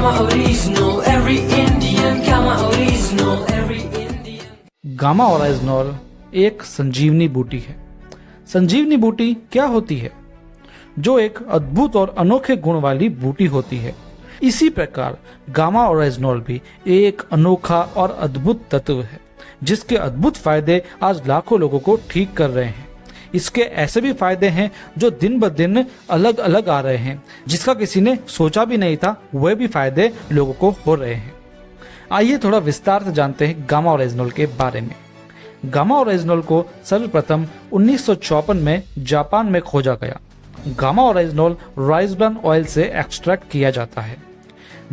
Gamma Original, every Indian. Gamma Original, every Indian. Gamma original एक संजीवनी बूटी है। संजीवनी बूटी क्या होती है? जो एक अद्भुत और अनोखे गुण वाली बूटी होती है। इसी प्रकार गामा ओरिजिनल भी एक अनोखा और अद्भुत तत्व है, जिसके अद्भुत फायदे आज लाखों लोगों को ठीक कर रहे हैं। इसके ऐसे भी फायदे हैं जो दिन ब दिन अलग अलग आ रहे हैं, जिसका किसी ने सोचा भी नहीं था, वह भी फायदे लोगों को हो रहे हैं। आइए थोड़ा विस्तार से जानते हैं गामा ओरिजिनल के बारे में। गामा ओरिजिनल को सर्वप्रथम 1954 में जापान में खोजा गया। Gamma original rice bran oil से एक्सट्रैक्ट किया जाता है।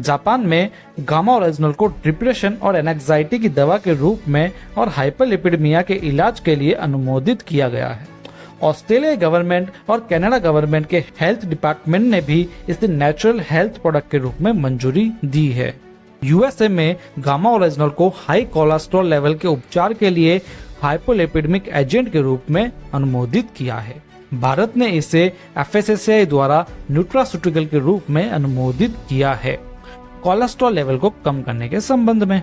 जापान में गामा ओरिजिनल को डिप्रेशन और एंजाइटी की दवा के रूप में और हाइपरलिपिडेमिया के इलाज के लिए अनुमोदित किया गया है। ऑस्ट्रेलिया गवर्नमेंट और कनाडा गवर्नमेंट के हेल्थ डिपार्टमेंट ने भी इसे नेचुरल हेल्थ प्रोडक्ट के रूप में मंजूरी दी है। यूएसए में गामा ओरिजिनल को हाई कोलेस्ट्रॉल लेवल के उपचार के लिए हाइपोलिपिडेमिक एजेंट के रूप में अनुमोदित किया है। भारत ने इसे एफएसएसआई द्वारा न्यूट्रास्यूटिकल के रूप में अनुमोदित किया है कोलेस्ट्रॉल लेवल को कम करने के संबंध में।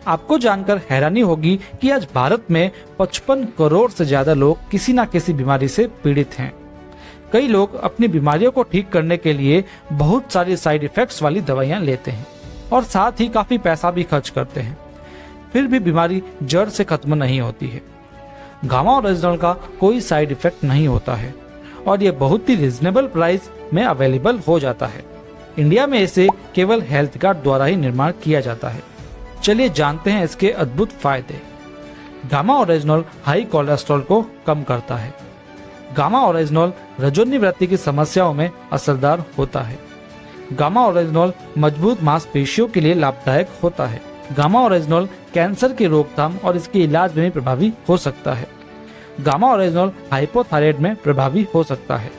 आपको जानकर हैरानी होगी कि आज भारत में 55 करोड़ से ज्यादा लोग किसी न किसी बीमारी से पीड़ित हैं। कई लोग अपनी बीमारियों को ठीक करने के लिए बहुत सारी साइड इफेक्ट्स वाली दवाइयां लेते हैं और साथ ही काफी पैसा भी खर्च करते हैं, फिर भी बीमारी जड़ से खत्म नहीं होती है। गामा ओरिजिनल का कोई साइड इफेक्ट नहीं होता है और ये बहुत ही रिजनेबल प्राइस में अवेलेबल हो जाता है। इंडिया में इसे केवल हेल्थ कार्ड द्वारा ही निर्माण किया जाता है। चलिए जानते हैं इसके अद्भुत फायदे। गामा ओरिजिनल हाई कोलेस्ट्रॉल को कम करता है। गामा ओरिजिनल रजोनिवृत्ति की समस्याओं में असरदार होता है। गामा ओरिजिनल मजबूत मांसपेशियों के लिए लाभदायक होता है। गामा ओरिजिनल कैंसर की रोकथाम और इसके इलाज में भी प्रभावी हो सकता है। गामा ओरिजिनल हाइपोथायराइड में प्रभावी हो सकता है।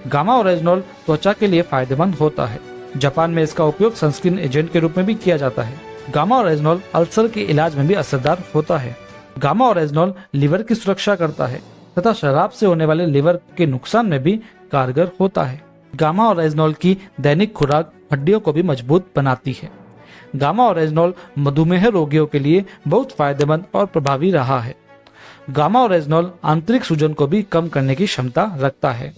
गामा ओरिजिनल त्वचा के लिए फायदेमंद होता है। जापान में इसका उपयोग सनस्क्रीन एजेंट के रूप में भी किया जाता है। गामा ओरिजिनल अल्सर के इलाज में भी असरदार होता है। गामा ओरिजिनल लिवर की सुरक्षा करता है तथा शराब से होने वाले लिवर के नुकसान में भी कारगर होता है। गामा ओरिजिनल की दैनिक खुराक हड्डियों को भी मजबूत बनाती है। गामा ओरिजिनल मधुमेह रोगियों के लिए बहुत फायदेमंद और प्रभावी रहा है। गामा ओरिजिनल आंतरिक सूजन को भी कम करने की क्षमता रखता है।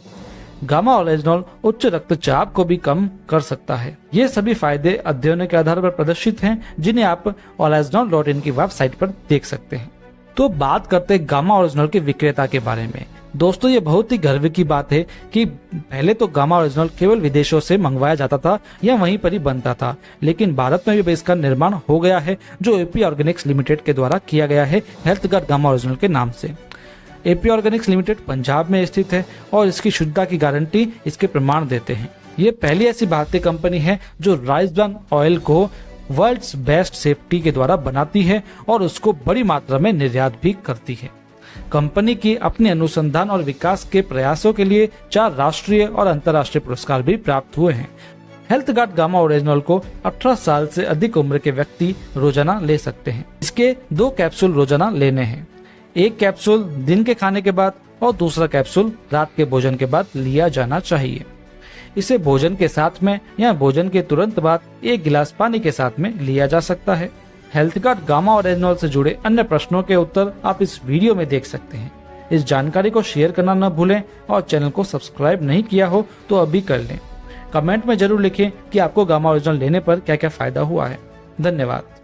गामा ओरिजिनल उच्च रक्तचाप को भी कम कर सकता है। ये सभी फायदे अध्ययनों के आधार पर प्रदर्शित हैं, जिन्हें आप original.in की वेबसाइट पर देख सकते हैं। तो बात करते हैं गामा ओरिजिनल के विक्रेता के बारे में। दोस्तों, ये बहुत ही गर्व की बात है कि पहले तो गामा ओरिजिनल केवल विदेशों से मंगवाया जाता था या वहीं पर ही बनता था, लेकिन भारत में भी इसका निर्माण हो गया है, जो एपी ऑर्गेनिक्स लिमिटेड के द्वारा किया गया है हेल्थ गार्ड गामा ओरिजिनल के नाम से। एपी ऑर्गेनिक्स लिमिटेड पंजाब में स्थित है और इसकी शुद्धता की गारंटी इसके प्रमाण देते हैं। ये पहली ऐसी भारतीय कंपनी है जो राइस ब्रान ऑयल को वर्ल्ड्स बेस्ट सेफ्टी के द्वारा बनाती है और उसको बड़ी मात्रा में निर्यात भी करती है। कंपनी की अपने अनुसंधान और विकास के प्रयासों के लिए 4 राष्ट्रीय और अंतर्राष्ट्रीय पुरस्कार भी प्राप्त हुए हैं। हेल्थ गार्ड गामा ओरिजिनल को 18 साल से अधिक उम्र के व्यक्ति रोजाना ले सकते हैं। इसके 2 कैप्सूल रोजाना लेने हैं। एक कैप्सूल दिन के खाने के बाद और दूसरा कैप्सूल रात के भोजन के बाद लिया जाना चाहिए। इसे भोजन के साथ में या भोजन के तुरंत बाद 1 गिलास पानी के साथ में लिया जा सकता है। हेल्थ गार्ड गामा ओरिजिनल से जुड़े अन्य प्रश्नों के उत्तर आप इस वीडियो में देख सकते हैं। इस जानकारी को शेयर करना न भूलें और चैनल को सब्सक्राइब नहीं किया हो तो अभी कर लें। कमेंट में जरूर लिखें कि आपको गामा ओरिजिनल लेने पर क्या क्या फायदा हुआ है। धन्यवाद।